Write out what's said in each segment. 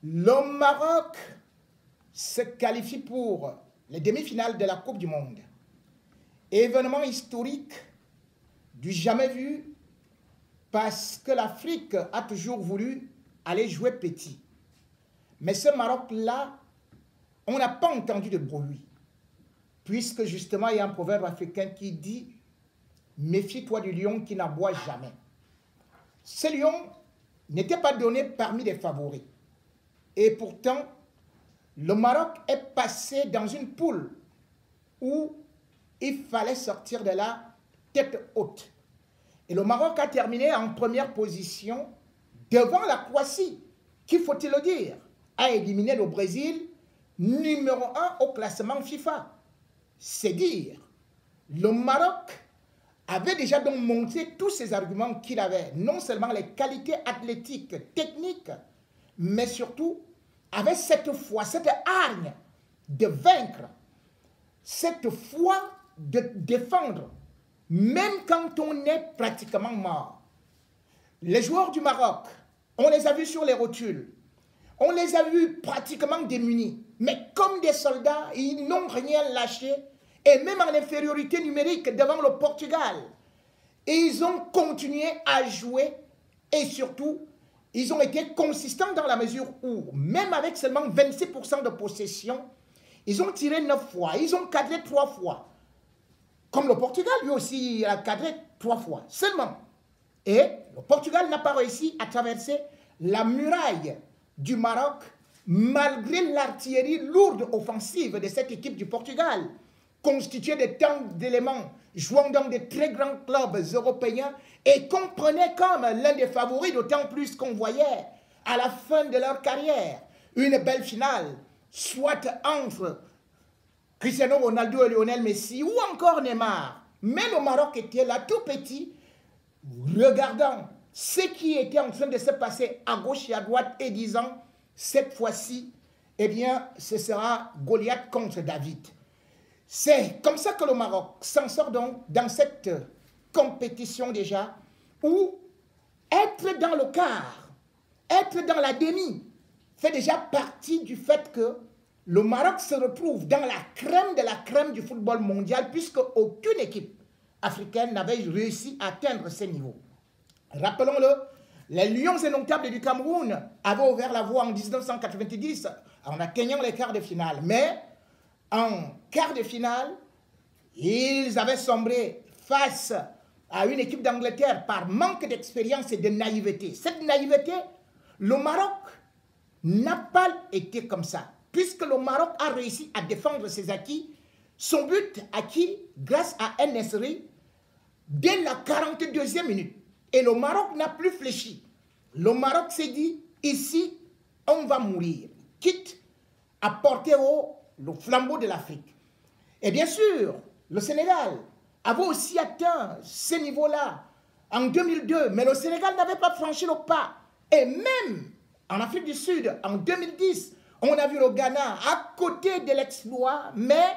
Le Maroc se qualifie pour les demi-finales de la Coupe du Monde. Événement historique du jamais vu parce que l'Afrique a toujours voulu aller jouer petit. Mais ce Maroc-là, on n'a pas entendu de bruit. Puisque justement, il y a un proverbe africain qui dit « Méfie-toi du lion qui n'aboie jamais ». Ce lion n'était pas donné parmi les favoris. Et pourtant, le Maroc est passé dans une poule où il fallait sortir de là tête haute. Et le Maroc a terminé en première position devant la Croatie, qui, faut-il le dire, a éliminé le Brésil, numéro 1 au classement FIFA. C'est dire, le Maroc avait déjà donc montré tous ces arguments qu'il avait, non seulement les qualités athlétiques, techniques, mais surtout avait cette foi, cette hargne de vaincre, cette foi de défendre, même quand on est pratiquement mort. Les joueurs du Maroc, on les a vus sur les rotules, on les a vus pratiquement démunis, mais comme des soldats, ils n'ont rien lâché, et même en infériorité numérique devant le Portugal. Et ils ont continué à jouer, et surtout, ils ont été consistants dans la mesure où, même avec seulement 26% de possession, ils ont tiré 9 fois, ils ont cadré 3 fois. Comme le Portugal, lui aussi, a cadré 3 fois seulement. Et le Portugal n'a pas réussi à traverser la muraille du Maroc, malgré l'artillerie lourde offensive de cette équipe du Portugal, constituée de tant d'éléments jouant dans de très grands clubs européens et qu'on prenait comme l'un des favoris, d'autant plus qu'on voyait à la fin de leur carrière une belle finale, soit entre Cristiano Ronaldo et Lionel Messi ou encore Neymar. Mais le Maroc était là tout petit, regardant ce qui était en train de se passer à gauche et à droite et disant, cette fois-ci, eh bien, ce sera Goliath contre David. C'est comme ça que le Maroc s'en sort donc dans cette compétition déjà, où être dans le quart, être dans la demi, fait déjà partie du fait que le Maroc se retrouve dans la crème de la crème du football mondial, puisque aucune équipe africaine n'avait réussi à atteindre ce niveau. Rappelons-le, les Lions indomptables du Cameroun avaient ouvert la voie en 1990 en atteignant les quarts de finale. Mais en quart de finale, ils avaient sombré face à une équipe d'Angleterre par manque d'expérience et de naïveté. Cette naïveté, le Maroc n'a pas été comme ça, puisque le Maroc a réussi à défendre ses acquis, son but acquis grâce à El-Nesri dès la 42e minute. Et le Maroc n'a plus fléchi. Le Maroc s'est dit, ici, on va mourir, quitte à porter haut le flambeau de l'Afrique. Et bien sûr, le Sénégal avait aussi atteint ce niveau-là en 2002, mais le Sénégal n'avait pas franchi le pas. Et même en Afrique du Sud, en 2010, on a vu le Ghana à côté de l'exploit, mais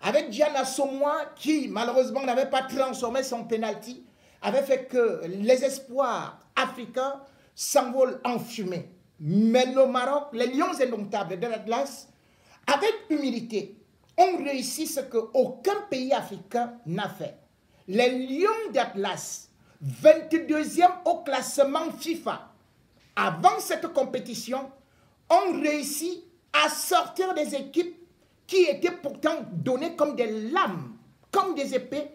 avec Diana Asomwa, qui malheureusement n'avait pas transformé son penalty, avait fait que les espoirs africains s'envolent en fumée. Mais le Maroc, les Lions indomptables de l'Atlas, avec humilité, ont réussi ce qu'aucun pays africain n'a fait. Les Lions d'Atlas, 22e au classement FIFA, avant cette compétition, ont réussi à sortir des équipes qui étaient pourtant données comme des lames, comme des épées,